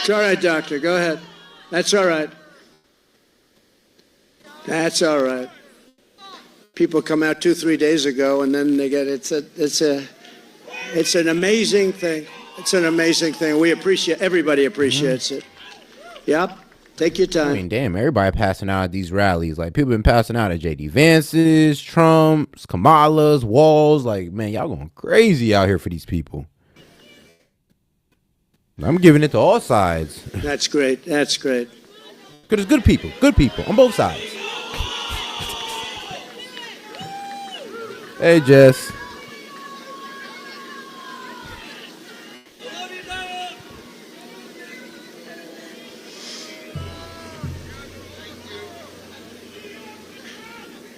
It's all right, doctor. Go ahead. That's all right. That's all right. People come out 2-3 days ago, and then they get it's an amazing thing. It's an amazing thing. We appreciate. Everybody appreciates it. Yep. Take your time. I mean, damn, everybody passing out at these rallies. Like, people been passing out at J.D. Vance's, Trump's, Kamala's, Walls. Like, man, y'all going crazy out here for these people. I'm giving it to all sides. That's great. That's great. Because it's good people on both sides. Hey, Jess.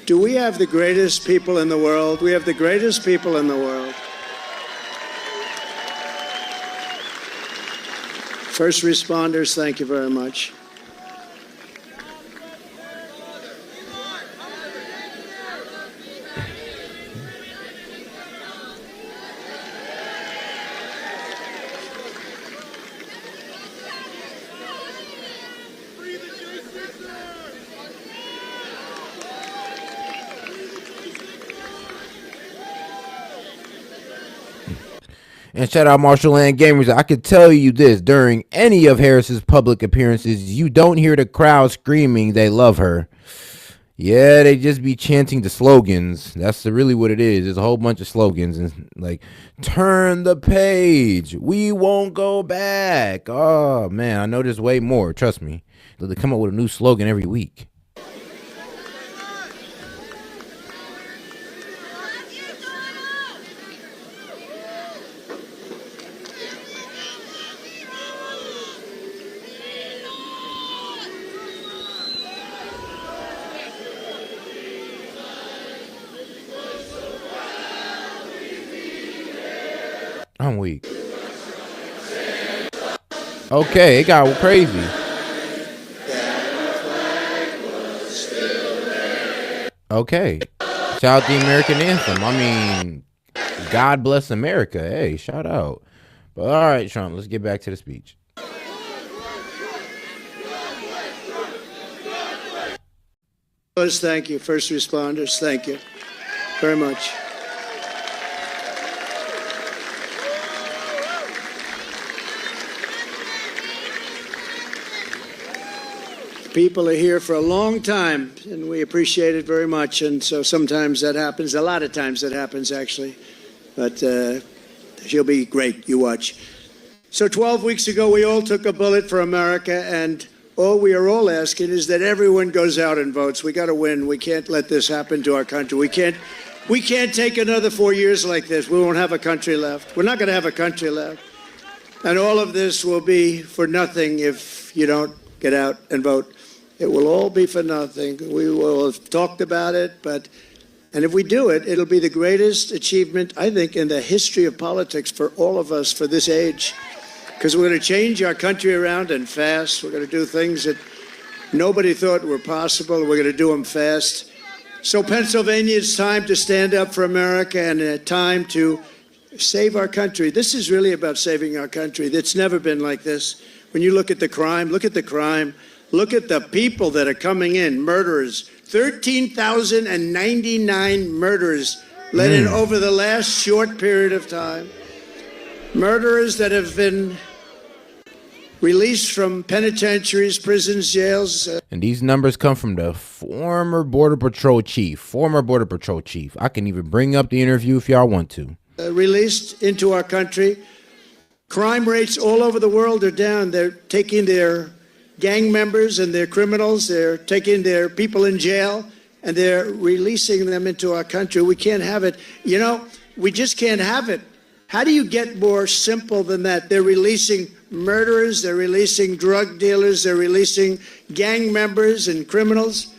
Do we have the greatest people in the world? We have the greatest people in the world. First responders, thank you very much. And shout out Marshall Land Gamers. I could tell you this, during any of Harris's public appearances, you don't hear the crowd screaming they love her. Yeah, they just be chanting the slogans. That's really what it is. There's a whole bunch of slogans. And like, turn the page. We won't go back. Oh, man, I know there's way more. Trust me. They come up with a new slogan every week. I'm weak. Okay, it got crazy. Okay. Shout out the American anthem. I mean, God bless America. Hey, shout out. But all right, Trump, let's get back to the speech. Thank you. First responders, thank you very much. People are here for a long time, and we appreciate it very much. And so sometimes that happens. A lot of times that happens, actually. But she'll be great. You watch. So 12 weeks ago, we all took a bullet for America, and all we are all asking is that everyone goes out and votes. We got to win. We can't let this happen to our country. We can't take another 4 years like this. We won't have a country left. We're not going to have a country left. And all of this will be for nothing if you don't get out and vote. It will all be for nothing. We will have talked about it, and if we do it, it'll be the greatest achievement, I think, in the history of politics for all of us for this age. Because we're going to change our country around and fast. We're going to do things that nobody thought were possible. We're going to do them fast. So Pennsylvania, it's time to stand up for America and a time to save our country. This is really about saving our country. It's never been like this. When you look at the crime, look at the crime. Look at the people that are coming in, murderers. 13,099 murders let in over the last short period of time. Murderers that have been released from penitentiaries, prisons, jails. And these numbers come from the former Border Patrol chief. I can even bring up the interview if y'all want to. Released into our country. Crime rates all over the world are down. They're taking their gang members and their criminals, they're taking their people in jail, and they're releasing them into our country. We can't have it. You know, we just can't have it. How do you get more simple than that? They're releasing murderers, they're releasing drug dealers, they're releasing gang members and criminals,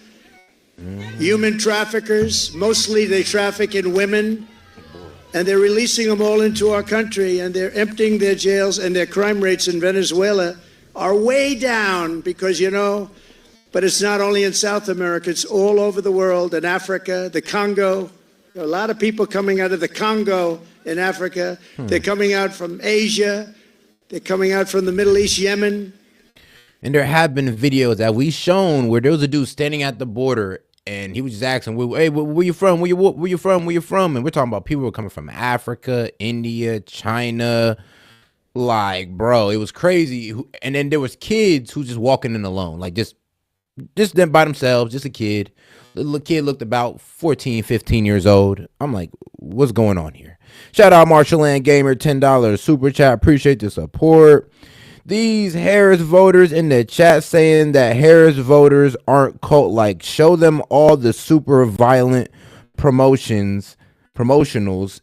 human traffickers. Mostly they traffic in women, and they're releasing them all into our country, and they're emptying their jails, and their crime rates in Venezuela are way down because, you know, but it's not only in South America, it's all over the world, in Africa, the Congo. There are a lot of people coming out of the Congo in Africa. They're coming out from Asia. They're coming out from the Middle East, Yemen. And there have been videos that we shown where there was a dude standing at the border and he was just asking, hey, where you from? Where you from? Where you from? And we're talking about people who are coming from Africa, India, China. Like, bro, it was crazy. And then there was kids who just walking in alone, like just them by themselves, just a kid. The little kid looked about 14, 15 years old. I'm like, what's going on here? Shout out Marshall Land Gamer, $10 super chat. Appreciate the support. These Harris voters in the chat saying that Harris voters aren't cult like. Show them all the super violent promotionals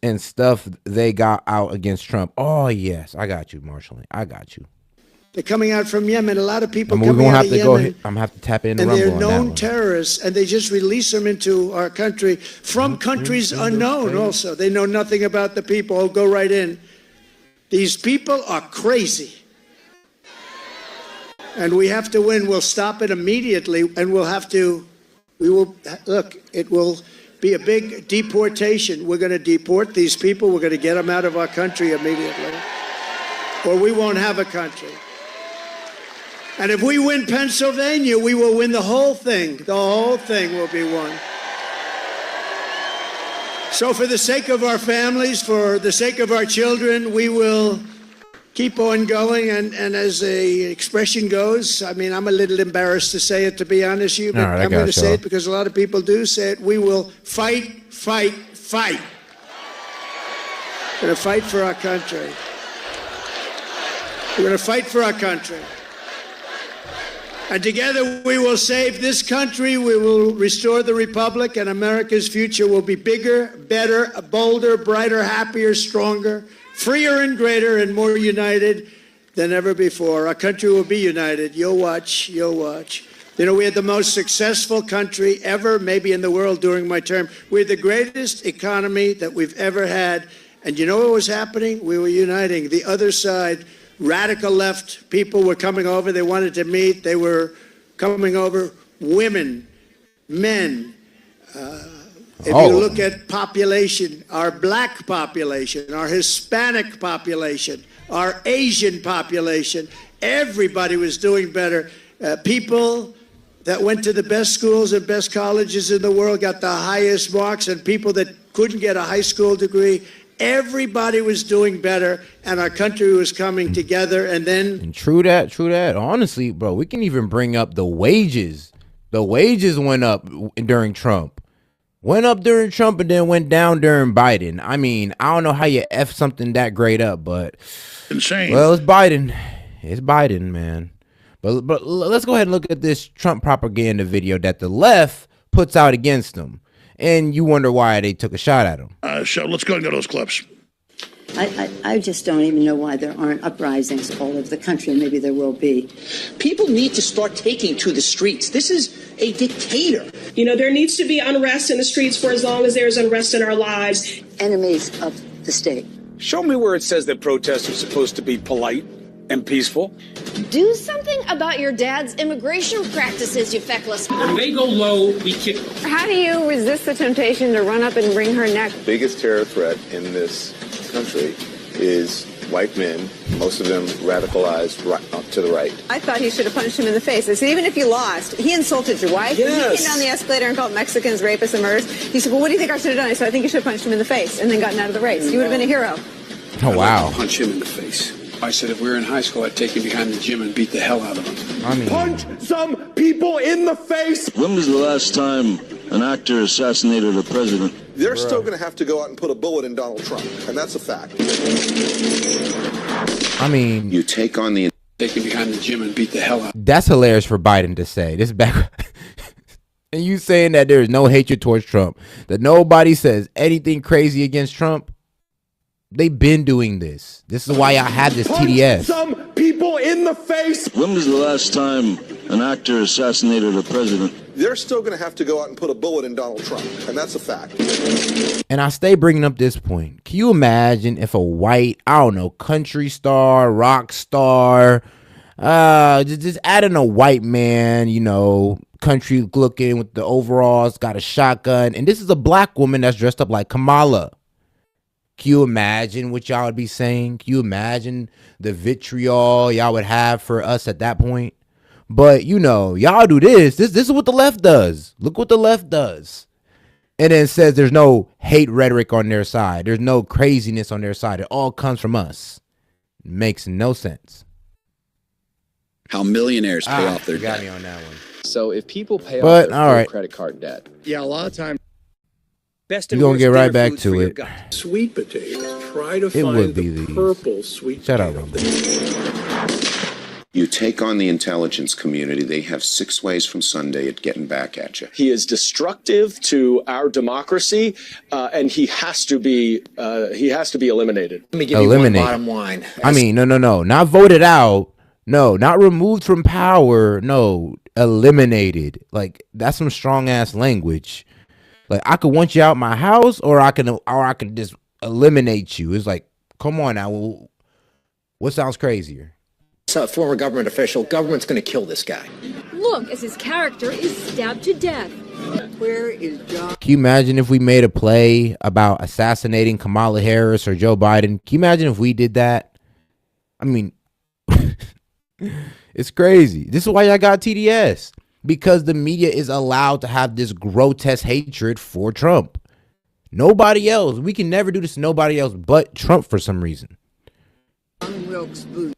and stuff they got out against Trump. Oh, yes. I got you, Marshall. I got you. They're coming out from Yemen. A lot of people we're coming gonna out have of to Yemen. I'm gonna have to tap in and Rumble they're on that known one. terrorists, and they just release them into our country from countries unknown also. They know nothing about the people. Oh, go right in. These people are crazy. And we have to win. We'll stop it immediately, and we will, look, it will be a big deportation. We're going to deport these people. We're going to get them out of our country immediately, or we won't have a country. And if we win Pennsylvania, we will win the whole thing. The whole thing will be won. So for the sake of our families, for the sake of our children, we will keep on going. And as the expression goes, I mean, I'm a little embarrassed to say it, to be honest with you, but I'm going to say it because a lot of people do say it. We will fight, fight, fight. We're going to fight for our country. We're going to fight for our country. And together we will save this country, we will restore the republic, and America's future will be bigger, better, bolder, brighter, happier, stronger, freer and greater, and more united than ever before. Our country will be united. You'll watch, you'll watch. You know, we had the most successful country ever, maybe in the world during my term. We had the greatest economy that we've ever had. And you know what was happening? We were uniting. The other side, radical left people were coming over. They wanted to meet. They were coming over. Women, men. If you look at population, our black population, our Hispanic population, our Asian population, everybody was doing better. People that went to the best schools and best colleges in the world got the highest marks, and people that couldn't get a high school degree, everybody was doing better, and our country was coming together. And then, and true that. Honestly, bro, we can even bring up the wages. The wages went up during Trump. Went up during Trump and then went down during Biden. I mean, I don't know how you F something that great up, but insane. Well, it's Biden. It's Biden, man. But let's go ahead and look at this Trump propaganda video that the left puts out against him. And you wonder why they took a shot at him. Let's go and go to those clips. I just don't even know why there aren't uprisings all over the country. Maybe there will be. People need to start taking to the streets. This is a dictator. You know, there needs to be unrest in the streets for as long as there's unrest in our lives. Enemies of the state. Show me where it says that protests are supposed to be polite and peaceful. Do something about your dad's immigration practices, you feckless. When they go low, we kick. How do you resist the temptation to run up and wring her neck? The biggest terror threat in this country is white men, most of them radicalized right, to the right. I thought he should have punched him in the face. I said, even if you lost, he insulted your wife. Yes. He came down the escalator and called Mexicans rapists and murderers. He said, well, what do you think I should have done? I said, I think you should have punched him in the face and then gotten out of the race. You would have been a hero. Oh, wow. Punch him in the face. I said if we were in high school, I'd take him behind the gym and beat the hell out of him. I mean, punch some people in the face. When was the last time an actor assassinated a president? They're still going to have to go out and put a bullet in Donald Trump, and that's a fact. I mean, you take on the... Take him behind the gym and beat the hell out. That's hilarious for Biden to say. This back... And you saying that there is no hatred towards Trump, that nobody says anything crazy against Trump. They've been doing this. This is why I have this TDS. Some people in the face. When was the last time an actor assassinated a president? They're still going to have to go out and put a bullet in Donald Trump, and that's a fact. And I stay bringing up this point. Can you imagine if a white, I don't know, country star, rock star, just adding a white man, you know, country looking with the overalls, got a shotgun, and this is a black woman that's dressed up like Kamala. Can you imagine what y'all would be saying? Can you imagine the vitriol y'all would have for us at that point? But, you know, y'all do this. This is what the left does. Look what the left does. And then says there's no hate rhetoric on their side. There's no craziness on their side. It all comes from us. Makes no sense. How millionaires pay off their got debt. me on that one. So if people pay But, off their all full right. credit card debt. Yeah, a lot of times. Best We're going to get right back to it. Sweet potato. Try to It find would be the these. purple sweet Shut up, potato. You take on the intelligence community, they have 6 ways from Sunday at getting back at you. He is destructive to our democracy, and he has to be eliminated. Let me give Eliminate. you one bottom line. I mean, no. Not voted out. No, not removed from power. No, eliminated. Like, that's some strong ass language. Like, I could want you out my house, or I can just eliminate you. It's like, come on now. What sounds crazier? A former government official. Government's going to kill this guy. Look, as his character is stabbed to death. Where is John? Can you imagine if we made a play about assassinating Kamala Harris or Joe Biden? Can you imagine if we did that? I mean, it's crazy. This is why I got TDS. Because the media is allowed to have this grotesque hatred for Trump. Nobody else. We can never do this to nobody else but Trump for some reason. Wilkes Booth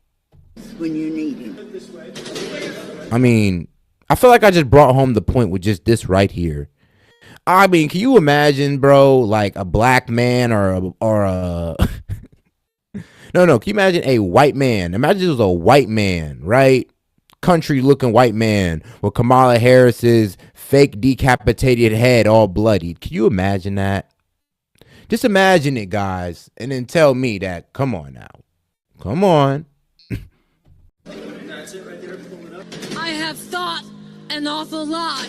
when you need him. I mean, I feel like I just brought home the point with just this right here. I mean, can you imagine, bro, like a black man or a No, can you imagine a white man? Imagine it was a white man, right? Country looking white man with Kamala Harris's fake decapitated head all bloodied. Can you imagine that? Just imagine it, guys, and then tell me that. Come on now. Come on. I have thought an awful lot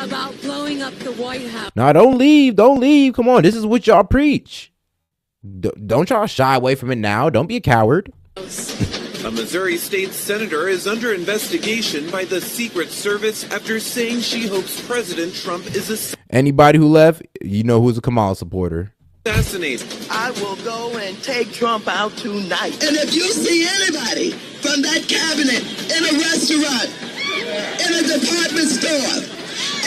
about blowing up the White House. No, don't leave. Don't leave. Come on. This is what y'all preach. Don't y'all shy away from it now. Don't be a coward. A Missouri state senator is under investigation by the Secret Service after saying she hopes President Trump is Anybody who left, you know who's a Kamala supporter. assassinated. I will go and take Trump out tonight. And if you see anybody from that cabinet in a restaurant, in a department store,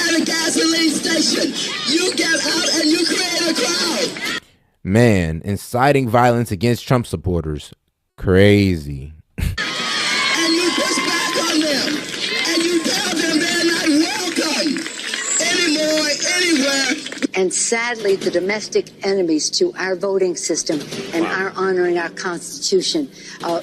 at a gasoline station, you get out and you create a crowd. Man, inciting violence against Trump supporters. Crazy. And you push back on them. And you tell them they're not welcome anymore, anywhere. And sadly, the domestic enemies to our voting system and our honoring our Constitution are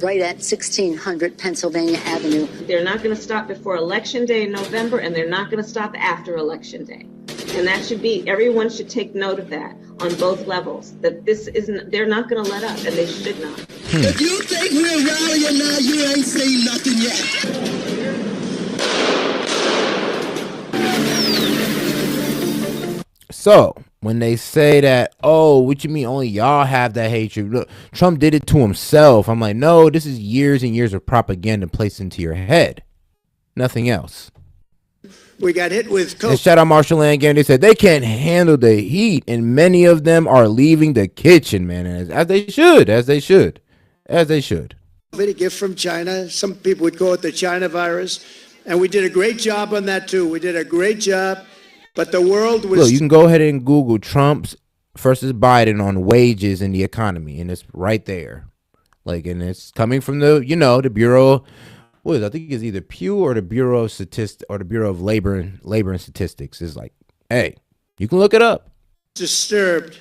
right at 1600 Pennsylvania Avenue. They're not going to stop before Election Day in November, and they're not going to stop after Election Day. And that should be, everyone should take note of that on both levels, that this isn't, they're not going to let up, and they should not. If you think we're rallying now, you ain't seen nothing yet. So, when they say that, oh, what you mean only y'all have that hatred? Look, Trump did it to himself. I'm like, no, this is years and years of propaganda placed into your head. Nothing else. We got hit with COVID. And shout out Marshall Land Game. They said they can't handle the heat, and many of them are leaving the kitchen, man, as they should. A gift from China. Some people would call it the China virus. And we did a great job on that, too. We did a great job. But the world was... Look, you can go ahead and Google Trump's versus Biden on wages in the economy, and it's right there. Like, and it's coming from the, the Bureau... What is it? I think it's either Pew or the Bureau of Statistics or the Bureau of Labor and Statistics. Is like, hey, you can look it up. Disturbed.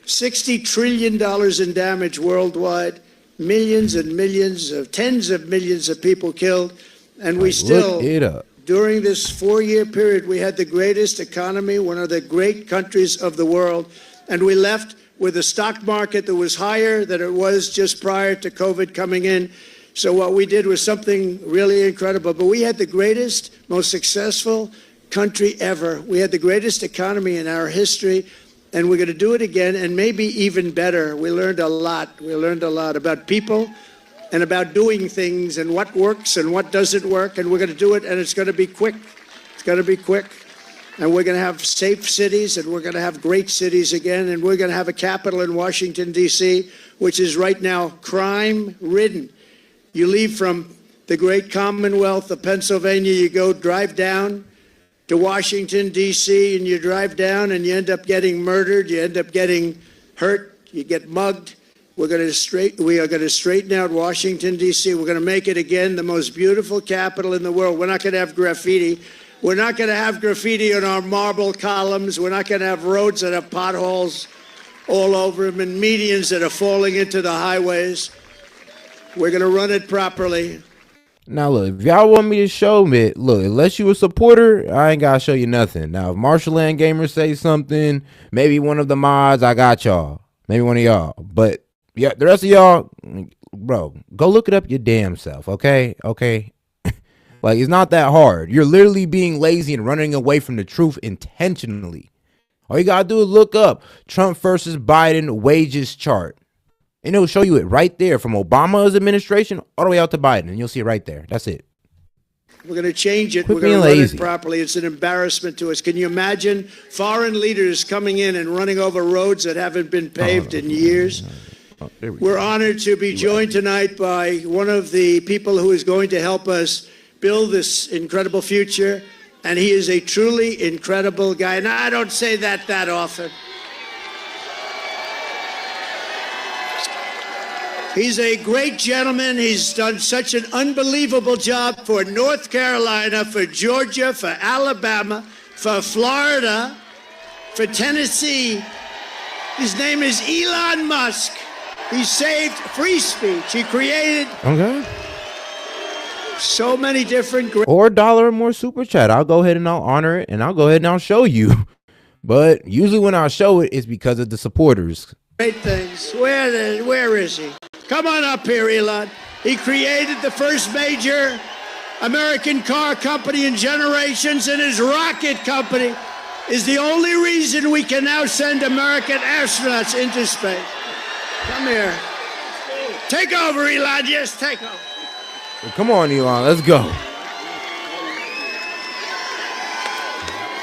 $60 trillion in damage worldwide. Millions and millions of tens of millions of people killed. And we still, look it up. During this 4-year period, we had the greatest economy, one of the great countries of the world. And we left with a stock market that was higher than it was just prior to COVID coming in. So what we did was something really incredible. But we had the greatest, most successful country ever. We had the greatest economy in our history, and we're going to do it again, and maybe even better. We learned a lot. We learned a lot about people and about doing things and what works and what doesn't work, and we're going to do it, and it's going to be quick. It's going to be quick. and we're going to have safe cities, and we're going to have great cities again, and we're going to have a capital in Washington, D.C., which is right now crime-ridden. You leave from the great Commonwealth of Pennsylvania, you go drive down to Washington, D.C., and you drive down and you end up getting murdered, you end up getting hurt, you get mugged. We are going to straighten out Washington, D.C. We're going to make it again the most beautiful capital in the world. We're not going to have graffiti. We're not going to have graffiti on our marble columns. We're not going to have roads that have potholes all over them and medians that are falling into the highways. We're going to run it properly. Now, look, if y'all want me to show me, look, unless you a supporter, I ain't got to show you nothing. Now, if Marshall Land Gamer say something, maybe one of the mods, I got y'all. Maybe one of y'all. But, yeah, the rest of y'all, bro, go look it up your damn self, okay? Okay? Like, it's not that hard. You're literally being lazy and running away from the truth intentionally. All you got to do is look up Trump versus Biden wages chart. And it'll show you it right there from Obama's administration all the way out to Biden. And you'll see it right there. That's it. We're going to change it. Quit We're going to being run lazy. it properly. It's an embarrassment to us. Can you imagine foreign leaders coming in and running over roads that haven't been paved in years? We're honored to be joined tonight by one of the people who is going to help us build this incredible future. And he is a truly incredible guy. And I don't say that often. He's a great gentleman. He's done such an unbelievable job for North Carolina, for Georgia, for Alabama, for Florida, for Tennessee. His name is Elon Musk. He saved free speech. He created so many different or $1 or more super chat. I'll go ahead and I'll honor it, and I'll go ahead and I'll show you. But usually when I show it, it's because of the supporters. great things. Where is he? Come on up here, Elon. He created the first major American car company in generations, and his rocket company is the only reason we can now send American astronauts into space. Come here. Take over, Elon. Yes, take over. Come on, Elon. Let's go.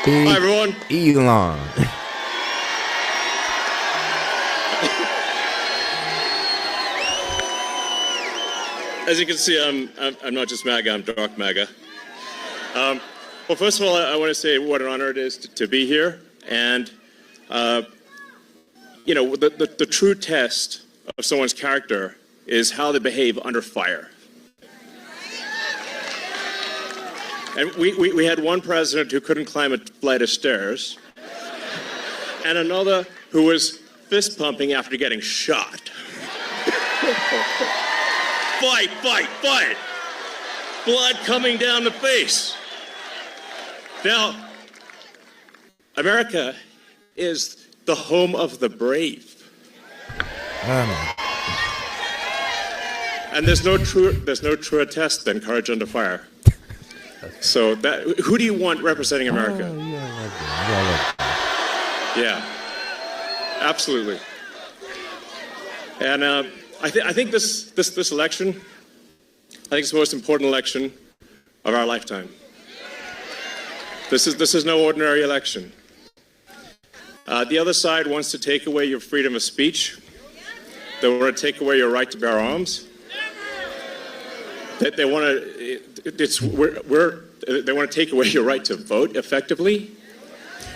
Hi, everyone. Elon. As you can see, I'm not just MAGA, I'm dark MAGA. Well, first of all, I want to say what an honor it is to be here. And, you know, the true test of someone's character is how they behave under fire. And we had one president who couldn't climb a flight of stairs, and another who was fist pumping after getting shot. Fight, fight, fight. Blood coming down the face. Now, America is the home of the brave. And there's no truer test than courage under fire. So who do you want representing America? Yeah, absolutely. And I think this election, I think it's the most important election of our lifetime. This is no ordinary election. The other side wants to take away your freedom of speech. They want to take away your right to bear arms. They want to take away your right to vote effectively.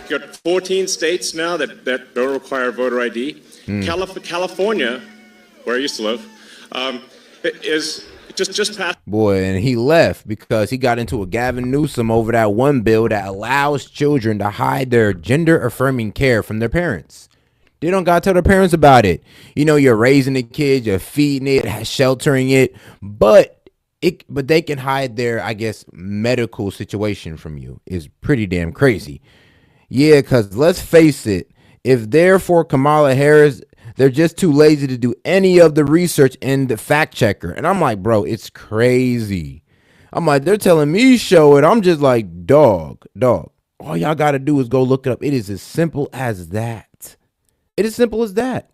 You got 14 states now that don't require voter ID. California, where I used to live, is just passed. Boy, and he left because he got into a Gavin Newsom over that one bill that allows children to hide their gender-affirming care from their parents. They don't got to tell their parents about it. You know, you're raising the kid, you're feeding it, sheltering it, but they can hide their, I guess, medical situation from you. Is pretty damn crazy. Yeah, because let's face it, if they're for Kamala Harris, they're just too lazy to do any of the research and the fact checker. And I'm like, bro, it's crazy. I'm like, they're telling me show it. I'm just like, dog. All y'all got to do is go look it up. It is as simple as that. It is simple as that.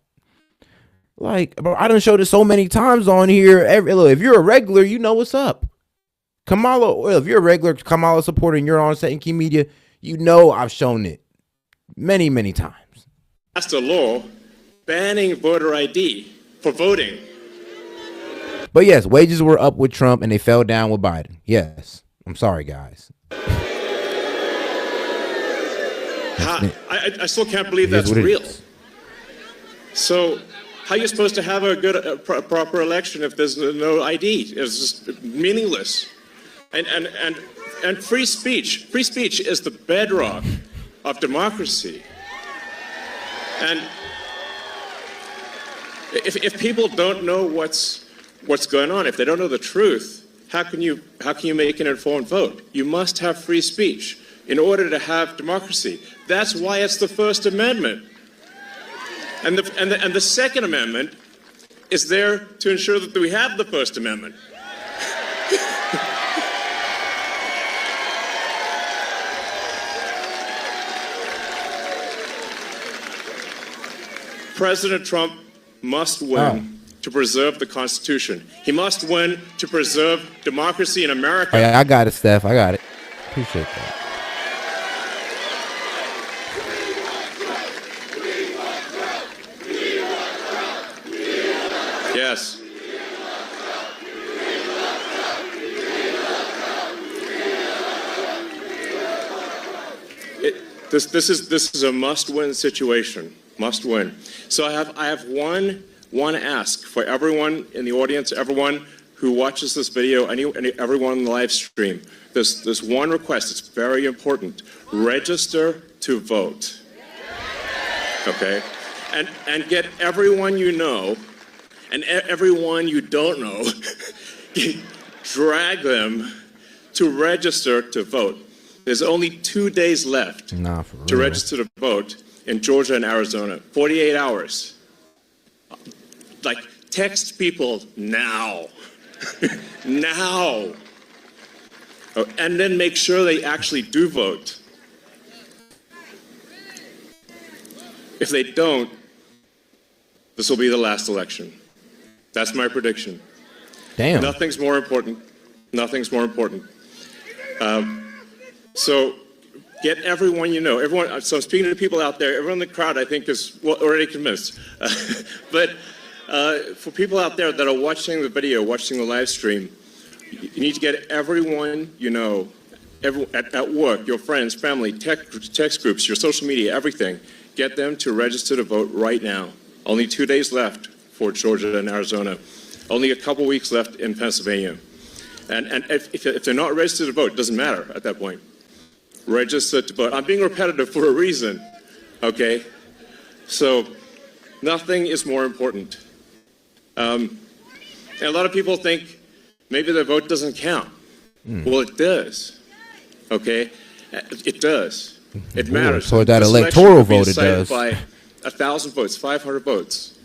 Like, bro, I done showed it so many times on here. Look, if you're a regular, you know what's up. Kamala, if you're a regular Kamala supporter and you're on S.E.T Media, You know I've shown it many, many times. Passed a law banning voter ID for voting. But yes, wages were up with Trump and they fell down with Biden. Yes. I'm sorry, guys. I still can't believe that's real. So how are you supposed to have a proper election if there's no ID? It's just meaningless. And free speech is the bedrock of democracy. And if people don't know what's going on, if they don't know the truth, how can you make an informed vote? You must have free speech in order to have democracy. That's why it's the First Amendment. And the Second Amendment is there to ensure that we have the First Amendment. President Trump must win to preserve the Constitution. He must win to preserve democracy in America. Oh, yeah, I got it, Steph. I got it. Appreciate that. Yes. This is a must-win situation. Must win. So I have one ask for everyone in the audience, everyone who watches this video, everyone on the live stream. There's one request. It's very important. Register to vote. Okay? And get everyone you know and everyone you don't know, drag them to register to vote. There's only 2 days left to register to vote in Georgia and Arizona. 48 hours. Like, text people now. Now. Oh, and then make sure they actually do vote. If they don't, this will be the last election. That's my prediction. Damn. Nothing's more important. Nothing's more important. So get everyone you know. Everyone. So I'm speaking to people out there. Everyone in the crowd, I think, is already convinced. But for people out there that are watching the video, watching the live stream, you need to get everyone you know, at work, your friends, family, text groups, your social media, everything. Get them to register to vote right now. Only 2 days left for Georgia and Arizona. Only a couple weeks left in Pennsylvania. And if they're not registered to vote, it doesn't matter at that point. Register to vote. I'm being repetitive for a reason, okay? So nothing is more important. And a lot of people think maybe their vote doesn't count. Well, it does, okay? It does. It matters. So that This electoral election could be vote, it decided does. by 1,000 votes, 500 votes.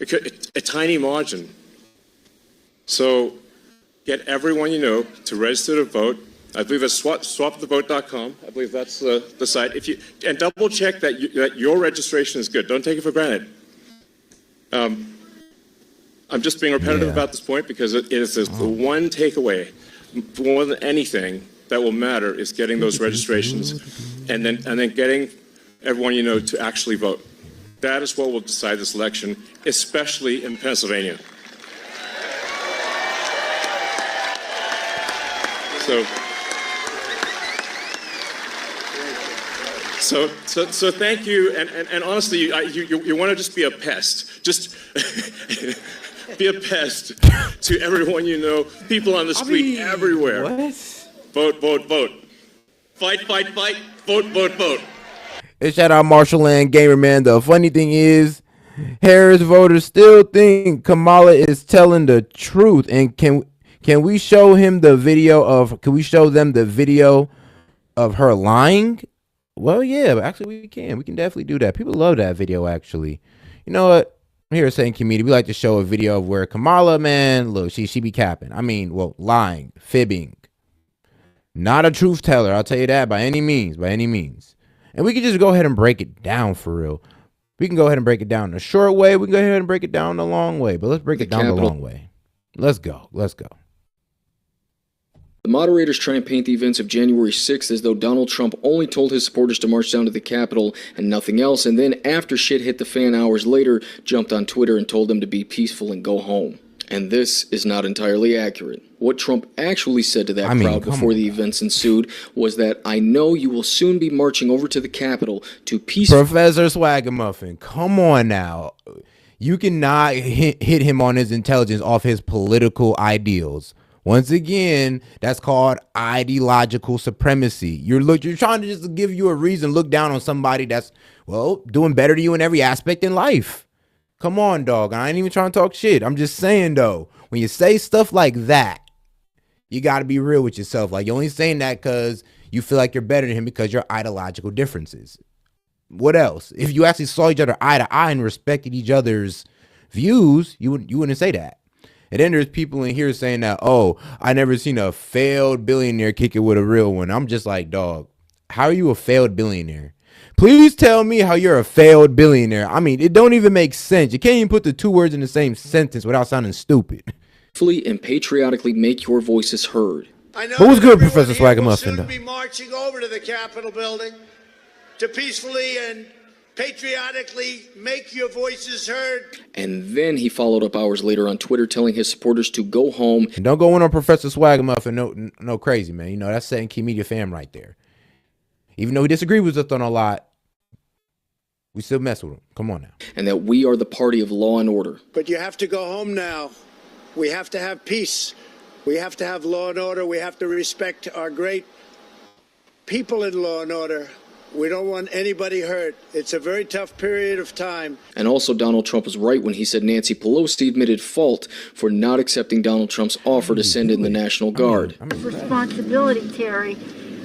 A tiny margin. So get everyone you know to register to vote. I believe that's swapthevote.com. I believe that's the site. And double check that your registration is good. Don't take it for granted. I'm just being repetitive about this point because it is the one takeaway more than anything that will matter is getting those registrations and then getting everyone you know to actually vote. That is what will decide this election, especially in Pennsylvania. So thank you, and honestly, you want to just be a pest. Just be a pest to everyone you know, people on the street, everywhere. What? Vote, vote, vote. Fight, fight, fight. Vote, vote, vote. Hey, shout out Marshall Land Gamer, man. The funny thing is, Harris voters still think Kamala is telling the truth. And can we show him the video of? Can we show them the video of her lying? Well, yeah, but actually we can. We can definitely do that. People love that video, actually. You know what? Here at St. Community, we like to show a video of where Kamala, man, look, she be capping. I mean, well, lying, fibbing. Not a truth teller, I'll tell you that, by any means, And we can just go ahead and break it down for real. We can go ahead and break it down the short way. We can go ahead and break it down the long way. But let's break it down the long way. Let's go. The moderators try and paint the events of January 6th as though Donald Trump only told his supporters to march down to the Capitol and nothing else, and then after shit hit the fan hours later, jumped on Twitter and told them to be peaceful and go home. And this is not entirely accurate. What Trump actually said to that crowd before the events ensued was that, "I know you will soon be marching over to the Capitol to peacefully..." Professor Swagamuffin, come on now. You cannot hit him on his intelligence off his political ideals. Once again, that's called ideological supremacy. You're trying to just give you a reason to look down on somebody that's, well, doing better than you in every aspect in life. Come on, dog. I ain't even trying to talk shit. I'm just saying, though, when you say stuff like that, you got to be real with yourself. Like, you're only saying that because you feel like you're better than him because your ideological differences. What else? If you actually saw each other eye to eye and respected each other's views, you wouldn't say that. And then there's people in here saying that, oh, I never seen a failed billionaire kick it with a real one. I'm just like, dog, how are you a failed billionaire? Please tell me how you're a failed billionaire. I mean, it don't even make sense. You can't even put the two words in the same sentence without sounding stupid. And patriotically make your voices heard. What was good, Professor Swagamuffin? We'll be marching over to the Capitol building to peacefully and patriotically make your voices heard. And then he followed up hours later on Twitter telling his supporters to go home. And don't go in on Professor Swagamuffin, no crazy, man. You know, that's setting Key Media fam right there. Even though we disagree with us on a lot, we still mess with him. Come on now. And that we are the party of law and order. But you have to go home now. We have to have peace. We have to have law and order. We have to respect our great people in law and order. We don't want anybody hurt. It's a very tough period of time. And also, Donald Trump was right when he said Nancy Pelosi admitted fault for not accepting Donald Trump's offer to send in the National Guard. Responsibility, Terry.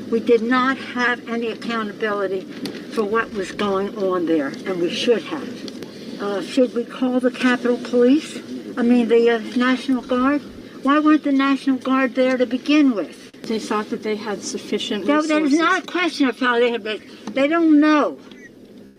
We did not have any accountability for what was going on there, and we should have. Should we call the Capitol Police? I mean, the National Guard? Why weren't the National Guard there to begin with? They thought that they had sufficient resources. No, there's not a question of how they had been. They don't know.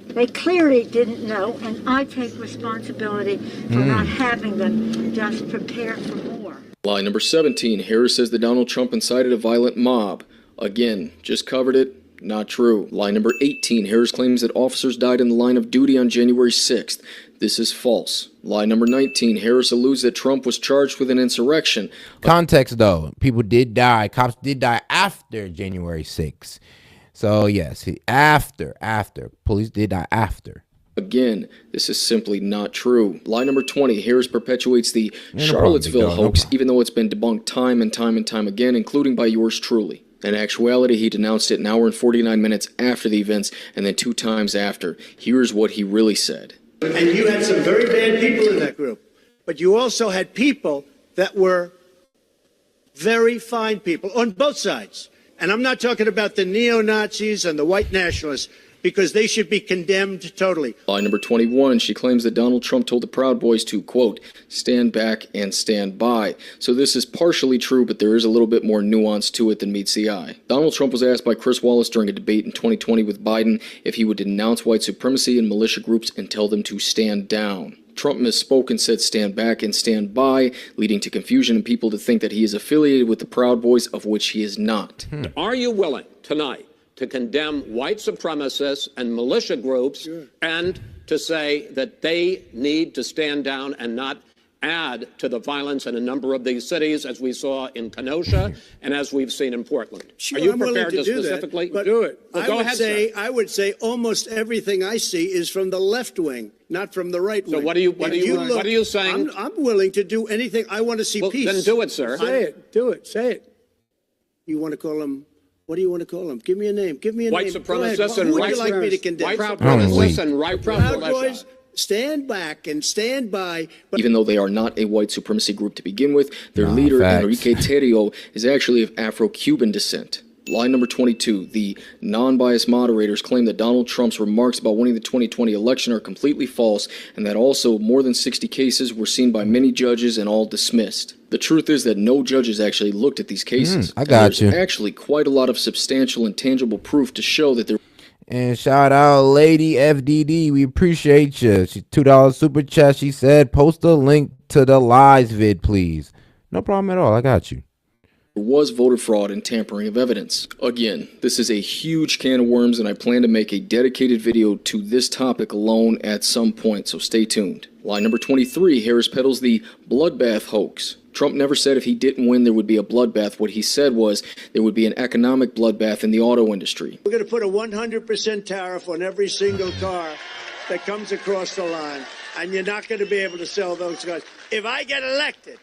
They clearly didn't know, and I take responsibility for not having them just prepare for more. Lie number 17, Harris says that Donald Trump incited a violent mob. Again, just covered it. Not true. Lie number 18, Harris claims that officers died in the line of duty on January 6th. This is false. Lie number 19, Harris alludes that Trump was charged with an insurrection. Context, though. People did die. Cops did die after January 6th. So, yes, after. Police did die after. Again, this is simply not true. Lie number 20, Harris perpetuates the Charlottesville hoax, even though it's been debunked time and time again, including by yours truly. In actuality, he denounced it an hour and 49 minutes after the events and then 2 times after. Here's what he really said. And you had some very bad people in that group. But you also had people that were very fine people on both sides. And I'm not talking about the neo-Nazis and the white nationalists, because they should be condemned totally. Lie number 21, she claims that Donald Trump told the Proud Boys to, quote, stand back and stand by. So this is partially true, but there is a little bit more nuance to it than meets the eye. Donald Trump was asked by Chris Wallace during a debate in 2020 with Biden if he would denounce white supremacy and militia groups and tell them to stand down. Trump misspoke and said stand back and stand by, leading to confusion and people to think that he is affiliated with the Proud Boys, of which he is not. Are you willing tonight to condemn white supremacists and militia groups and to say that they need to stand down and not add to the violence in a number of these cities, as we saw in Kenosha and as we've seen in Portland? Sure, are you I'm prepared to do specifically that, do it? Well, go ahead, sir. I would say almost everything I see is from the left wing, not from the right wing. So what are you saying? I'm willing to do anything. I want to see peace. Then do it, sir. Say it. Do it. Say it. You want to call them? What do you want to call them? Give me a name. Give me a white name. Supremacists and who would you like me to condemn? White supremacists and right Proud Boys, stand back and stand by. Even though they are not a white supremacy group to begin with, their leader, Enrique Terrio, is actually of Afro-Cuban descent. Lie number 22, the non-biased moderators claim that Donald Trump's remarks about winning the 2020 election are completely false, and that also more than 60 cases were seen by many judges and all dismissed. The truth is that no judges actually looked at these cases. I got you. There's actually quite a lot of substantial and tangible proof to show that there. And shout out Lady FDD. We appreciate you. She $2 super chat. She said, post a link to the lies vid, please. No problem at all. I got you. was voter fraud and tampering of evidence. Again, this is a huge can of worms, and I plan to make a dedicated video to this topic alone at some point, so stay tuned. Lie number 23, Harris peddles the bloodbath hoax. Trump never said if he didn't win there would be a bloodbath. What he said was there would be an economic bloodbath in the auto industry. We're going to put a 100% tariff on every single car that comes across the line, and you're not going to be able to sell those cars. If I get elected,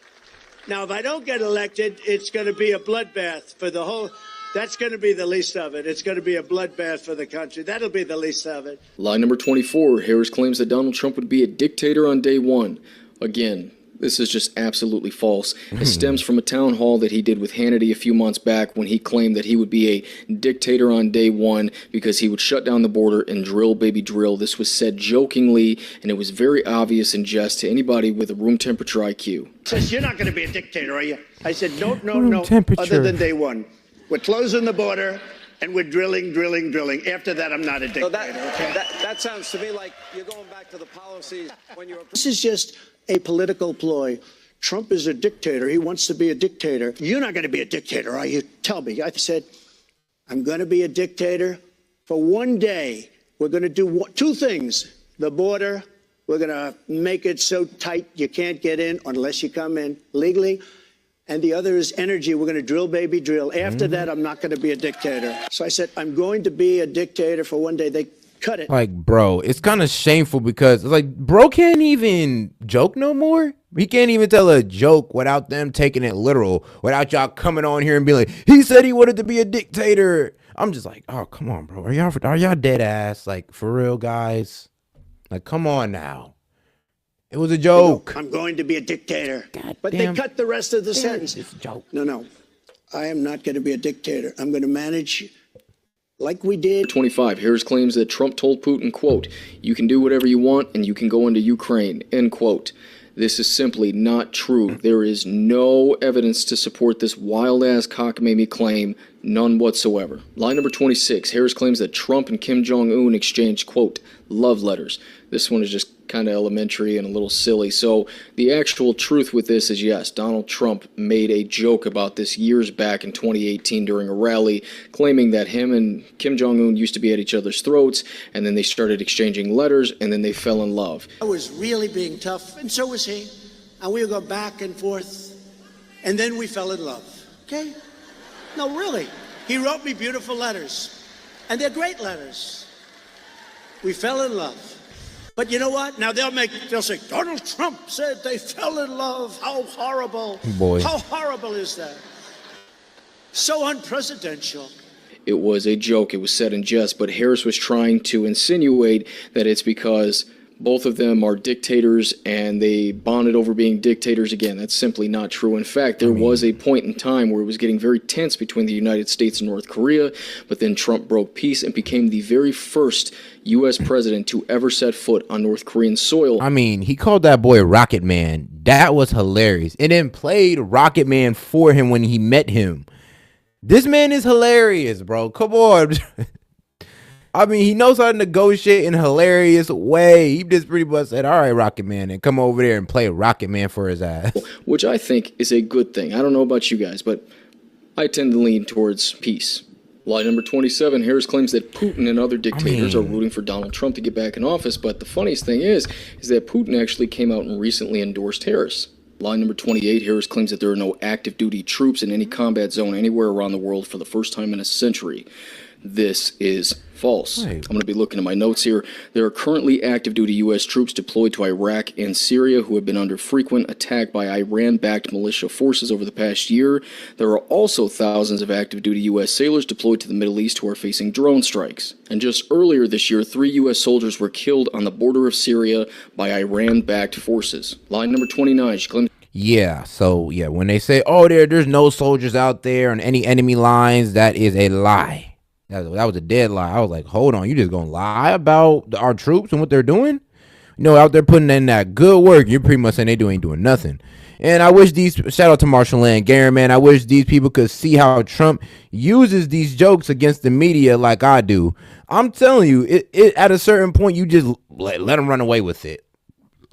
now if I don't get elected, it's going to be a bloodbath for the whole, that's going to be the least of it. It's going to be a bloodbath for the country. That'll be the least of it. Lie number 24, Harris claims that Donald Trump would be a dictator on day one. Again, this is just absolutely false. It stems from a town hall that he did with Hannity a few months back when he claimed that he would be a dictator on day one because he would shut down the border and drill, baby, drill. This was said jokingly, and it was very obvious in jest to anybody with a room temperature IQ. Says, you're not going to be a dictator, are you? I said, no, temperature. other than day one. We're closing the border, and we're drilling. After that, I'm not a dictator, okay? That sounds to me like you're going back to the policies when you were... This is just a political ploy. Trump is a dictator. He wants to be a dictator. You're not going to be a dictator, are you? Tell me. I said, I'm going to be a dictator for one day. We're going to do two things. The border, we're going to make it so tight you can't get in unless you come in legally. And the other is energy. We're going to drill, baby, drill. After that, I'm not going to be a dictator. So I said, I'm going to be a dictator for one day. They cut it. Like, bro, it's kind of shameful because it's like, bro can't even joke no more. He can't even tell a joke without them taking it literal, without y'all coming on here and being like, he said he wanted to be a dictator. I'm just like, oh, come on, bro. Are y'all dead ass? Like, for real, guys? Like, come on now. It was a joke. I'm going to be a dictator. But damn. they cut the rest of the sentence. It's a joke. No. I am not going to be a dictator. I'm going to manage like we did. 25, Harris claims that Trump told Putin, quote, you can do whatever you want and you can go into Ukraine, end quote. This is simply not true. There is no evidence to support this wild-ass cockamamie claim, none whatsoever. Lie number 26, Harris claims that Trump and Kim Jong-un exchanged, quote, love letters. This one is just kind of elementary and a little silly. So the actual truth with this is, yes, Donald Trump made a joke about this years back in 2018 during a rally, claiming that him and Kim Jong-un used to be at each other's throats, and then they started exchanging letters, and then they fell in love. I was really being tough, and so was he. And we would go back and forth, and then we fell in love. Okay? No, really. He wrote me beautiful letters, and they're great letters. We fell in love. But you know what? Now they'll say, Donald Trump said they fell in love. How horrible. Boy. How horrible is that? So unpresidential. It was a joke. It was said in jest, but Harris was trying to insinuate that it's because both of them are dictators and they bonded over being dictators again. That's simply not true. In fact, there was a point in time where it was getting very tense between the United States and North Korea, but then Trump broke peace and became the very first U.S. president to ever set foot on North Korean soil. I mean, he called that boy Rocket Man. That was hilarious. And then played Rocket Man for him when he met him. This man is hilarious, bro. Come on. I mean, he knows how to negotiate in a hilarious way. He just pretty much said, all right, Rocket Man, and come over there and play Rocket Man for his ass. Which I think is a good thing. I don't know about you guys, but I tend to lean towards peace. Lie number 27, Harris claims that Putin and other dictators are rooting for Donald Trump to get back in office, but the funniest thing is that Putin actually came out and recently endorsed Harris. Lie number 28, Harris claims that there are no active duty troops in any combat zone anywhere around the world for the first time in a century. This is false. I'm going to be looking at my notes here. There are currently active duty U.S. troops deployed to Iraq and Syria who have been under frequent attack by Iran-backed militia forces over the past year. There are also thousands of active duty U.S. sailors deployed to the Middle East who are facing drone strikes. And just earlier this year, 3 U.S. soldiers were killed on the border of Syria by Iran-backed forces. Line number 29, she claims... Yeah, so, yeah, when they say, oh, there's no soldiers out there on any enemy lines, that is a lie. That was a dead lie. I was like, hold on, you just gonna lie about our troops and what they're doing? You know, out there putting in that good work, you're pretty much saying they ain't doing nothing. And I wish shout out to Marshall Land Garen, man. I wish these people could see how Trump uses these jokes against the media like I do. I'm telling you, it at a certain point, you just let them run away with it.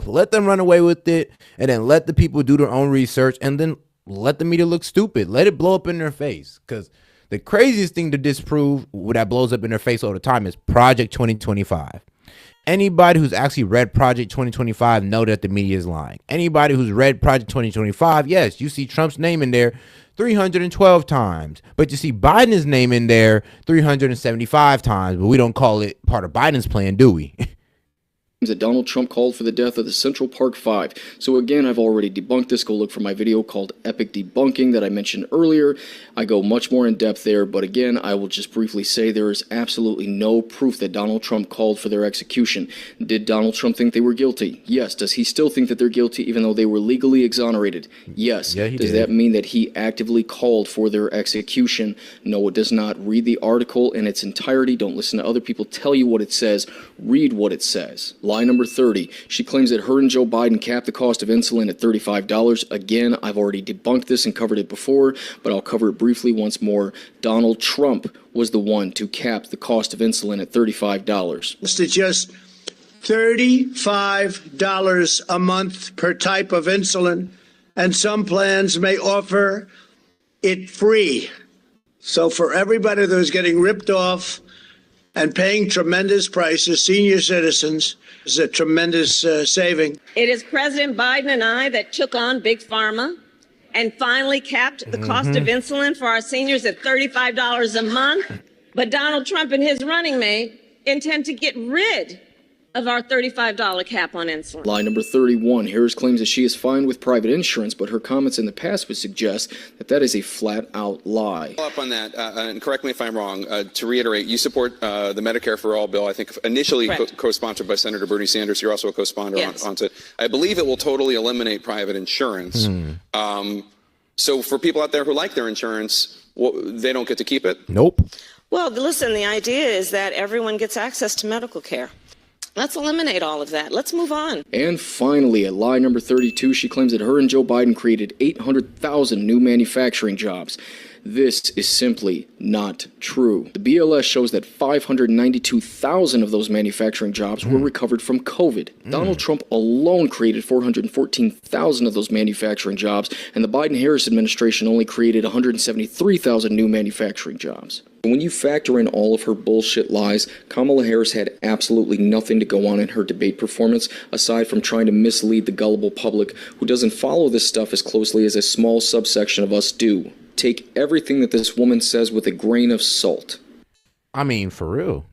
Let them run away with it, and then let the people do their own research, and then let the media look stupid. Let it blow up in their face. Because the craziest thing to disprove that blows up in their face all the time is Project 2025. Anybody who's actually read Project 2025 know that the media is lying. Anybody who's read Project 2025, yes, you see Trump's name in there 312 times, but you see Biden's name in there 375 times, but we don't call it part of Biden's plan, do we? That Donald Trump called for the death of the Central Park Five. So again, I've already debunked this. Go look for my video called Epic Debunking that I mentioned earlier. I go much more in depth there, but again, I will just briefly say there is absolutely no proof that Donald Trump called for their execution. Did Donald Trump think they were guilty? Yes. Does he still think that they're guilty even though they were legally exonerated? Yes. Yeah, he does did. that mean that he actively called for their execution? No, it does not. Read the article in its entirety. Don't listen to other people tell you what it says. Read what it says. Lie number 30. She claims that her and Joe Biden capped the cost of insulin at $35. Again, I've already debunked this and covered it before, but I'll cover it briefly once more. Donald Trump was the one to cap the cost of insulin at $35. To just $35 a month per type of insulin, and some plans may offer it free. So for everybody that was getting ripped off and paying tremendous prices, senior citizens, is a tremendous saving. It is President Biden and I that took on Big Pharma and finally capped the cost of insulin for our seniors at $35 a month. But Donald Trump and his running mate intend to get rid of our $35 cap on insulin. Lie number 31. Harris claims that she is fine with private insurance, but her comments in the past would suggest that that is a flat-out lie. Follow up on that, and correct me if I'm wrong. To reiterate, you support the Medicare for All bill, I think initially co-sponsored by Senator Bernie Sanders. You're also a co-sponsor on it. I believe it will totally eliminate private insurance. So for people out there who like their insurance, they don't get to keep it? Nope. Well, listen, the idea is that everyone gets access to medical care. Let's eliminate all of that. Let's move on. And finally, at lie number 32, she claims that her and Joe Biden created 800,000 new manufacturing jobs. This is simply not true. The BLS shows that 592,000 of those manufacturing jobs were recovered from COVID. Donald Trump alone created 414,000 of those manufacturing jobs, and the Biden-Harris administration only created 173,000 new manufacturing jobs. When you factor in all of her bullshit lies, Kamala Harris had absolutely nothing to go on in her debate performance aside from trying to mislead the gullible public who doesn't follow this stuff as closely as a small subsection of us do. Take everything that this woman says with a grain of salt. I mean, for real.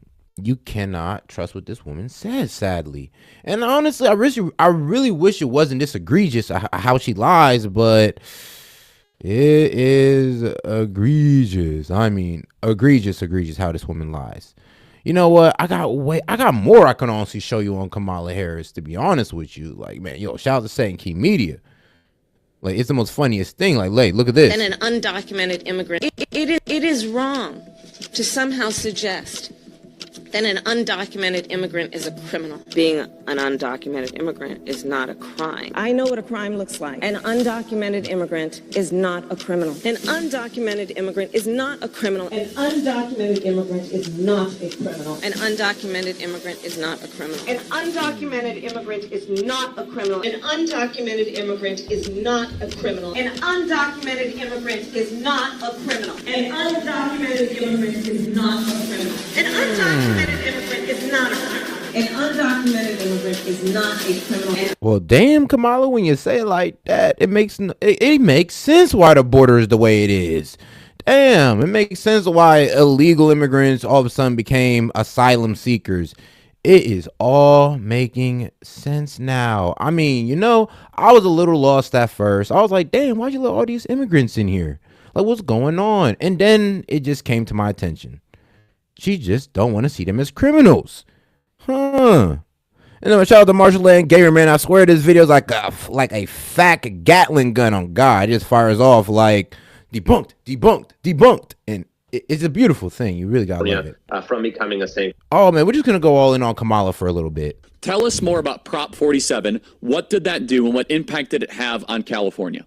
You cannot trust what this woman says, sadly. And honestly, I really wish it wasn't this egregious how she lies, but it is egregious. I mean, egregious how this woman lies. You know what? I got more I can honestly show you on Kamala Harris, to be honest with you. Like, man, shout out to St. Key Media. Like, it's the most funniest thing. Like, look at this. And an undocumented immigrant. It is wrong to somehow suggest that an undocumented immigrant is a criminal. Being an undocumented immigrant is not a crime. I know what a crime looks like. An undocumented immigrant is not a criminal. An undocumented immigrant is not a criminal. An undocumented immigrant is not a criminal. An undocumented immigrant is not a criminal. An undocumented immigrant is not a criminal. An undocumented immigrant is not a criminal. An undocumented immigrant is not a criminal. An undocumented immigrant is not a criminal. An undocumented immigrant is not a criminal. An undocumented immigrant is not a criminal. Well, damn, Kamala, when you say it like that, it makes sense why the border is the way it is. Damn, it makes sense why illegal immigrants all of a sudden became asylum seekers. It is all making sense now. I mean, I was a little lost at first. I was like, damn, why'd you let all these immigrants in here? Like, what's going on? And then it just came to my attention. She just don't want to see them as criminals. And then shout out to Marshall Land Gamer, man. I swear this video is like a fat Gatling gun on God. It just fires off like debunked. And it's a beautiful thing. You really got to love it. From becoming a saint. Oh, man, we're just going to go all in on Kamala for a little bit. Tell us more about Prop 47. What did that do and what impact did it have on California?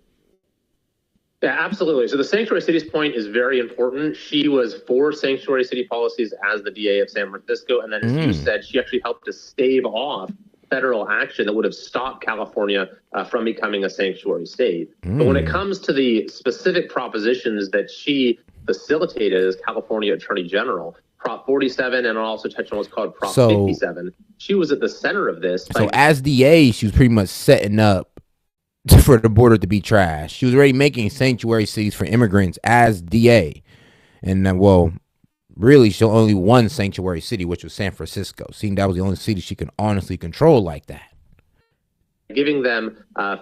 Yeah, absolutely. So the sanctuary cities point is very important. She was for sanctuary city policies as the DA of San Francisco. And then, as you said, she actually helped to stave off federal action that would have stopped California from becoming a sanctuary state. But when it comes to the specific propositions that she facilitated as California Attorney General, Prop 47, and I'll also touch on what's called Prop 57, she was at the center of this. So as DA, she was pretty much setting up for the border to be trashed. She was already making sanctuary cities for immigrants as DA. And well, really, she only one sanctuary city, which was San Francisco. Seeing that was the only city she can honestly control like that. Giving them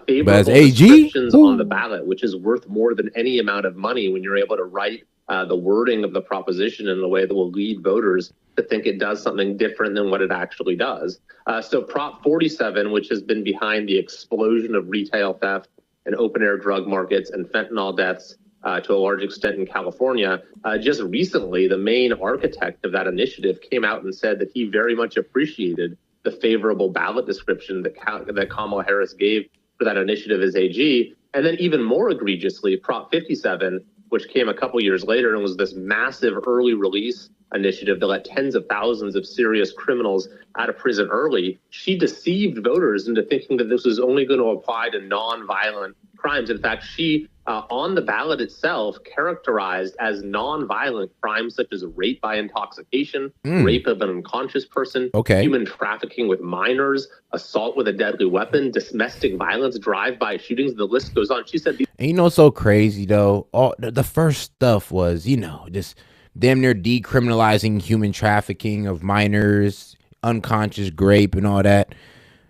favorable descriptions on the ballot, which is worth more than any amount of money when you're able to write the wording of the proposition in a way that will lead voters to think it does something different than what it actually does. So Prop 47, which has been behind the explosion of retail theft and open-air drug markets and fentanyl deaths to a large extent in California, just recently, the main architect of that initiative came out and said that he very much appreciated the favorable ballot description that Kamala Harris gave for that initiative as AG. And then even more egregiously, Prop 57, which came a couple years later and was this massive early release initiative that let tens of thousands of serious criminals out of prison early. She deceived voters into thinking that this was only going to apply to non-violent crimes. In fact, she, on the ballot itself, characterized as non-violent crimes such as rape by intoxication, rape of an unconscious person, human trafficking with minors, assault with a deadly weapon, domestic violence, drive-by shootings, the list goes on. She said... And you know what's so crazy, though? The first stuff was, just damn near decriminalizing human trafficking of minors, unconscious rape and all that.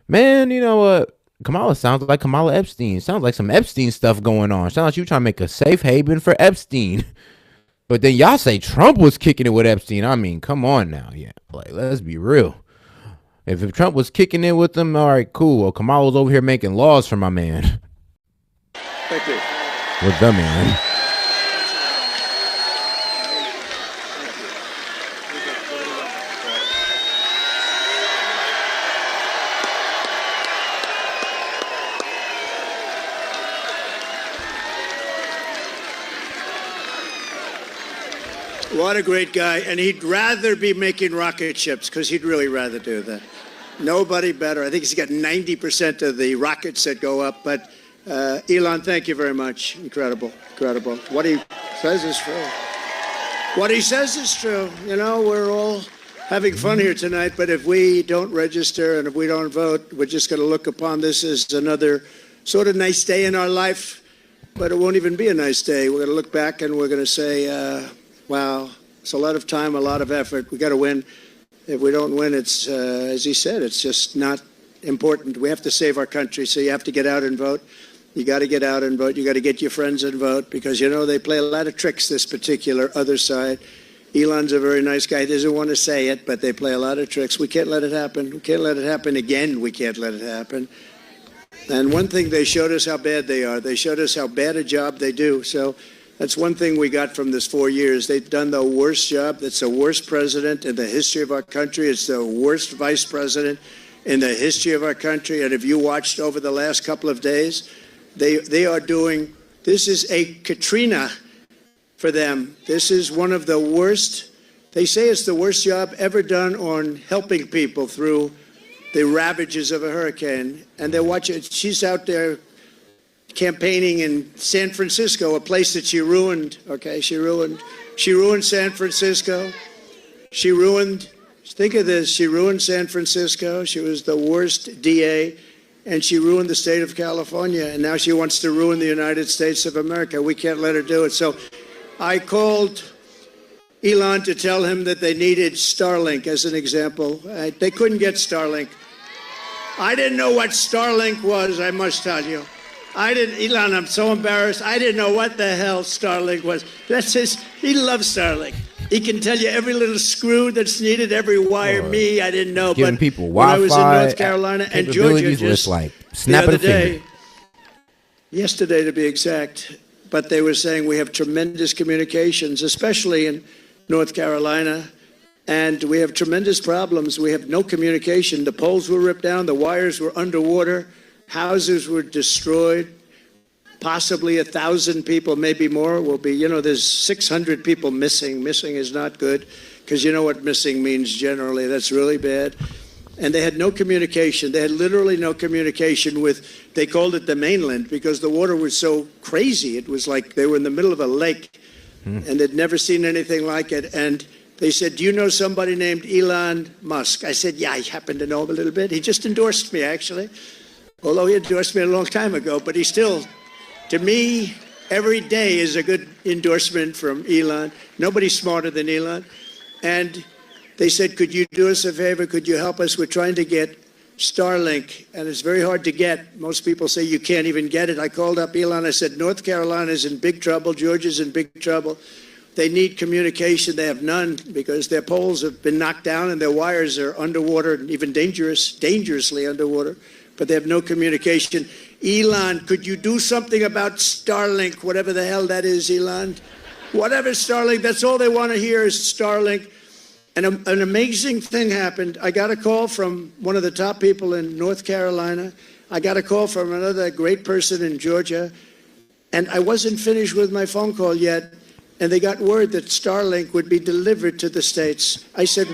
Man, you know what? Kamala sounds like Kamala Epstein. Sounds like some Epstein stuff going on. Sounds like you trying to make a safe haven for Epstein. But then y'all say Trump was kicking it with Epstein. I mean, come on now. Yeah, like, let's be real. If Trump was kicking it with them, all right, cool. Well, Kamala's over here making laws for my man. Thank you. What's up, man? What a great guy. And he'd rather be making rocket ships because he'd really rather do that. Nobody better. I think he's got 90% of the rockets that go up. But Elon, thank you very much. Incredible. Incredible. What he says is true. What he says is true. You know, we're all having fun here tonight. But if we don't register and if we don't vote, we're just going to look upon this as another sort of nice day in our life. But it won't even be a nice day. We're going to look back and we're going to say, wow, it's a lot of time, a lot of effort. We got to win. If we don't win, it's, as he said, it's just not important. We have to save our country, so you have to get out and vote. You got to get out and vote. You got to get your friends and vote because, you know, they play a lot of tricks, this particular other side. Elon's a very nice guy. He doesn't want to say it, but they play a lot of tricks. We can't let it happen. We can't let it happen again. We can't let it happen. And one thing, they showed us how bad they are. They showed us how bad a job they do. So that's one thing we got from this 4 years. They've done the worst job. That's the worst president in the history of our country. It's the worst vice president in the history of our country. And if you watched over the last couple of days, they are doing, this is a Katrina for them. This is one of the worst. They say it's the worst job ever done on helping people through the ravages of a hurricane. And they're watching, she's out there campaigning in San Francisco, a place that she ruined. Okay, she ruined San Francisco. She ruined, think of this, she ruined San Francisco. She was the worst DA, and she ruined the state of California, and now she wants to ruin the United States of America. We can't let her do it. So I called Elon to tell him that they needed Starlink as an example. They couldn't get Starlink. I didn't know what Starlink was, I must tell you. Elon, I'm so embarrassed. I didn't know what the hell Starlink was. He loves Starlink. He can tell you every little screw that's needed, every wire. Me, I didn't know. Giving but people when I was in Wi-Fi North Carolina and Georgia, just like snap the other of a finger. day, yesterday to be exact, but they were saying we have tremendous communications, especially in North Carolina, and we have tremendous problems. We have no communication. The poles were ripped down, the wires were underwater, houses were destroyed. Possibly 1,000 people, maybe more, will be, there's 600 people missing. Missing is not good, because you know what missing means generally. That's really bad. and they had no communication. They had literally no communication with, they called it the mainland because the water was so crazy. It was like they were in the middle of a lake, and they'd never seen anything like it. And they said, do you know somebody named Elon Musk? I said, yeah, I happen to know him a little bit. He just endorsed me, actually, although he endorsed me a long time ago. But he still, to me, every day is a good endorsement from Elon. Nobody's smarter than Elon. And they said, could you do us a favor? Could you help us? We're trying to get Starlink, and it's very hard to get. Most people say you can't even get it. I called up Elon. I said, North Carolina's in big trouble. Georgia's in big trouble. They need communication. They have none because their poles have been knocked down and their wires are underwater and even dangerously underwater, but they have no communication. Elon, could you do something about Starlink, whatever the hell that is, Elon? Whatever Starlink, that's all they want to hear is Starlink. And an amazing thing happened. I got a call from one of the top people in North Carolina. I got a call from another great person in Georgia. And I wasn't finished with my phone call yet. And they got word that Starlink would be delivered to the States. I said,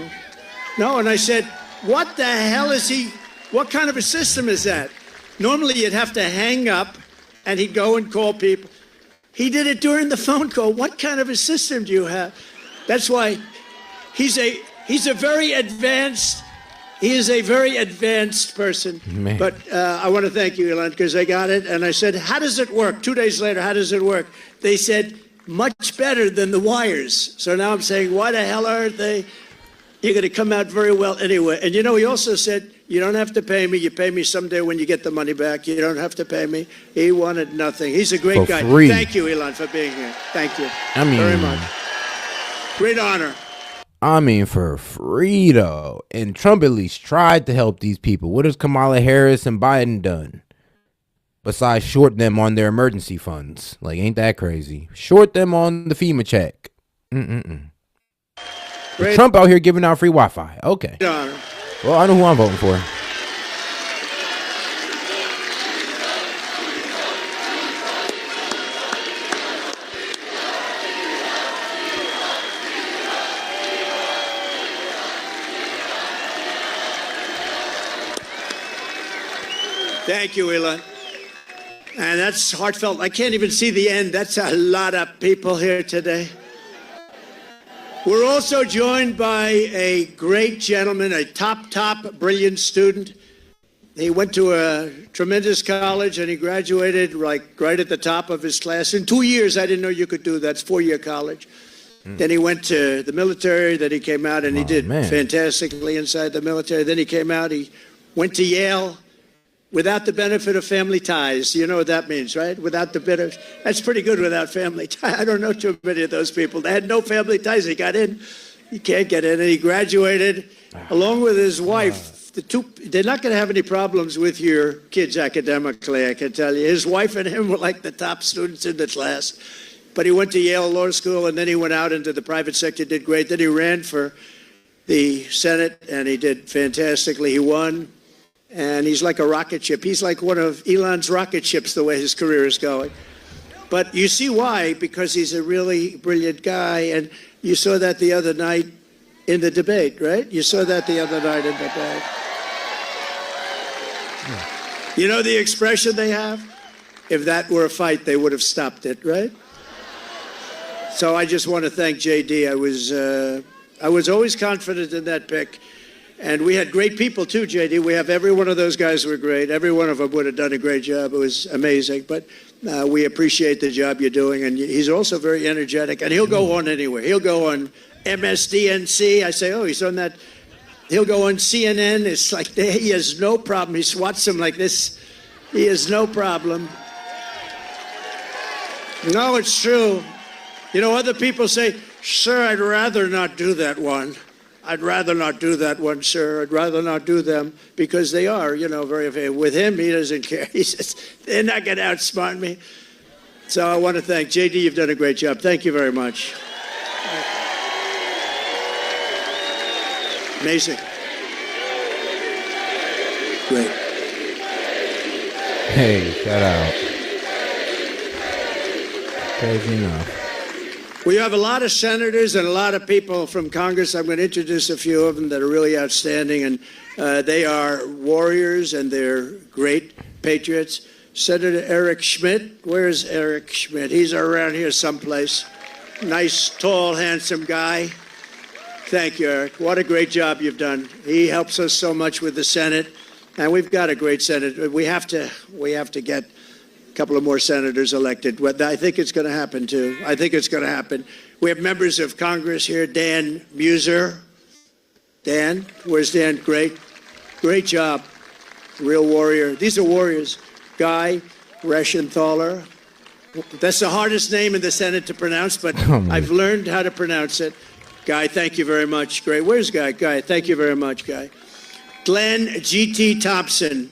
no. And I said, what the hell is he? What kind of a system is that? Normally you'd have to hang up and he'd go and call people. He did it during the phone call. What kind of a system do you have? That's why he's a very advanced, he is a very advanced person. Man. But I want to thank you, Elon, because I got it. And I said, how does it work? 2 days later, how does it work? They said, much better than the wires. So now I'm saying, why the hell aren't they? You're going to come out very well anyway. And you know, he also said, you don't have to pay me. You pay me someday when you get the money back. You don't have to pay me. He wanted nothing. He's a great guy. Free. Thank you, Elon, for being here. Thank you very much. Great honor. I mean, for free, though. And Trump at least tried to help these people. What has Kamala Harris and Biden done? Besides short them on their emergency funds. Like, ain't that crazy? Short them on the FEMA check. Trump out here giving out free Wi-Fi. Okay. Well, I know who I'm voting for. Thank you, Elon. And that's heartfelt. I can't even see the end. That's a lot of people here today. We're also joined by a great gentleman, a top, brilliant student. He went to a tremendous college and he graduated like right at the top of his class. In 2 years, I didn't know you could do that. It's 4-year college. Then he went to the military. Then he came out and he did fantastically inside the military. Then he came out. He went to Yale. Without the benefit of family ties. You know what that means, right? Without the benefit. That's pretty good without family ties. I don't know too many of those people. They had no family ties. He got in. He can't get in. And he graduated along with his wife. They're not going to have any problems with your kids academically, I can tell you. His wife and him were like the top students in the class. But he went to Yale Law School, and then he went out into the private sector, did great. Then he ran for the Senate, and he did fantastically. He won. And he's like a rocket ship. He's like one of Elon's rocket ships, the way his career is going. But you see why, because he's a really brilliant guy. And you saw that the other night in the debate, right? You saw that the other night in the debate. You know the expression they have? If that were a fight, they would have stopped it, right? So I just want to thank JD. I was always confident in that pick. And we had great people too, JD. We have every one of those guys were great. Every one of them would have done a great job. It was amazing. But we appreciate the job you're doing. And he's also very energetic. And he'll go on anywhere. He'll go on MSDNC. I say, oh, he's on that. He'll go on CNN. It's like he has no problem. He swats them like this. He has no problem. No, it's true. You know, other people say, sir, I'd rather not do that one. I'd rather not do that one, sir. I'd rather not do them because they are, you know, very, with him, he doesn't care. He says, they're not going to outsmart me. So I want to thank JD. You've done a great job. Thank you very much. Amazing. Great. Hey, shout out. Crazy enough. We have a lot of senators and a lot of people from Congress. I'm going to introduce a few of them that are really outstanding, and they are warriors and they're great patriots. Senator Eric Schmidt. Where's Eric Schmidt? He's around here someplace. Nice, tall, handsome guy. Thank you, Eric. What a great job you've done. He helps us so much with the Senate, and we've got a great Senate. We have to get a couple of more senators elected. I think it's going to happen, too. I think it's going to happen. We have members of Congress here. Dan Muser. Dan, where's Dan? Great job. Real warrior. These are warriors. Guy Reschenthaler. That's the hardest name in the Senate to pronounce, but I've learned how to pronounce it. Guy, thank you very much. Great. Where's Guy? Guy, thank you very much, Guy. Glenn G.T. Thompson.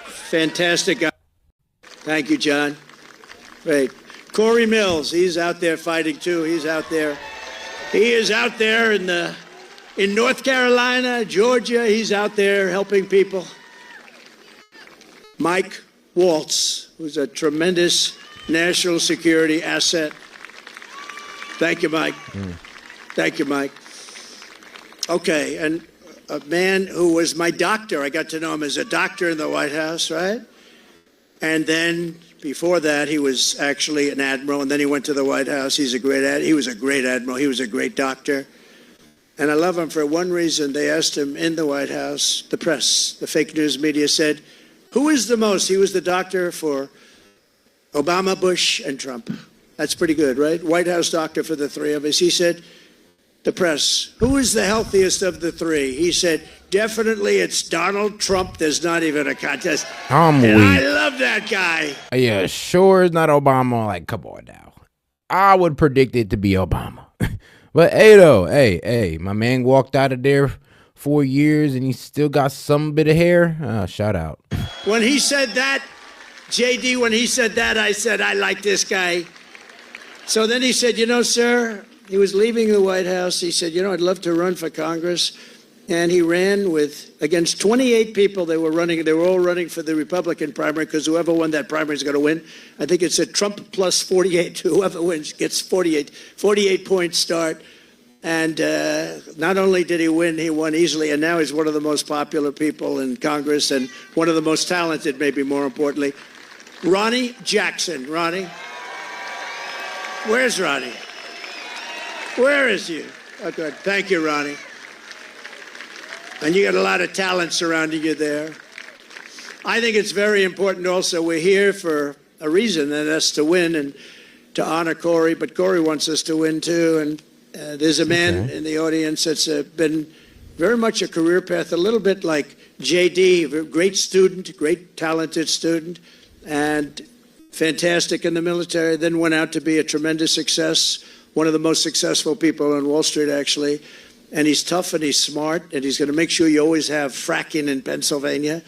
Fantastic guy. Thank you, John. Great. Corey Mills, he's out there fighting too. He's out there. He is out there in North Carolina, Georgia. He's out there helping people. Mike Waltz, who's a tremendous national security asset. Thank you, Mike. Thank you, Mike. Okay, and a man who was my doctor. I got to know him as a doctor in the White House, right? And then before that, he was actually an admiral, and then he went to the White House. He was a great admiral. He was a great doctor. And I love him for one reason. They asked him in the White House, the press, the fake news media said, who is the most? He was the doctor for Obama, Bush, and Trump. That's pretty good, right? White House doctor for the three of us. He said, the press, who is the healthiest of the three? He said, definitely it's Donald Trump. There's not even a contest. I love that guy. Yeah, sure it's not Obama. Like, come on now. I would predict it to be Obama. But hey, though, hey, my man walked out of there 4 years and he still got some bit of hair. Shout out. When he said that, JD, when he said that, I said, I like this guy. So then he said, you know, sir, he was leaving the White House. He said, you know, I'd love to run for Congress. And he ran against 28 people. They were all running for the Republican primary because whoever won that primary is going to win. I think it's a Trump plus 48. Whoever wins gets 48 point start. And not only did he win, he won easily. And now he's one of the most popular people in Congress and one of the most talented, maybe more importantly. Ronnie Jackson. Ronnie? Where's Ronnie? Where is he? Oh, good. Thank you, Ronnie. And you got a lot of talent surrounding you there. I think it's very important also. We're here for a reason, and that's to win and to honor Corey. But Corey wants us to win, too. And there's a man in the audience that's been very much a career path, a little bit like JD, a great student, great talented student, and fantastic in the military, then went out to be a tremendous success, one of the most successful people on Wall Street, actually. And he's tough and he's smart, and he's going to make sure you always have fracking in Pennsylvania.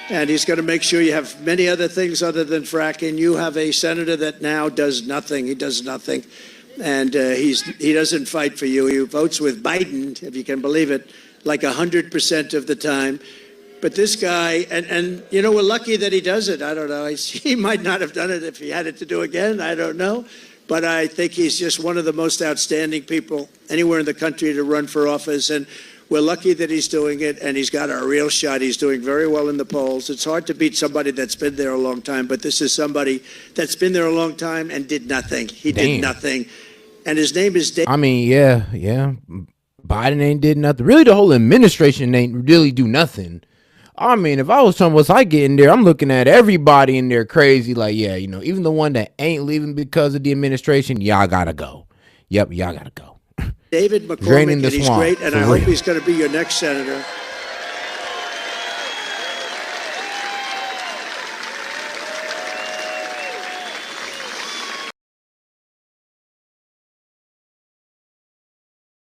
And he's going to make sure you have many other things other than fracking. You have a senator that now does nothing. He does nothing. And he doesn't fight for you. He votes with Biden, if you can believe it, like 100% of the time. But this guy, and you know, we're lucky that he does it. I don't know. He might not have done it if he had it to do again. I don't know. But I think he's just one of the most outstanding people anywhere in the country to run for office. And we're lucky that he's doing it, and he's got a real shot. He's doing very well in the polls. It's hard to beat somebody that's been there a long time, but this is somebody that's been there a long time and did nothing. He did nothing. And his name is Dave. I mean, yeah. Biden ain't did nothing. Really, the whole administration ain't really do nothing. I mean, if I was Trump, once I get in there, I'm looking at everybody in there crazy. Like, yeah, you know, even the one that ain't leaving because of the administration, y'all gotta go. Yep, y'all gotta go. David McCormick, and he's great, and I hope he's going to be your next senator.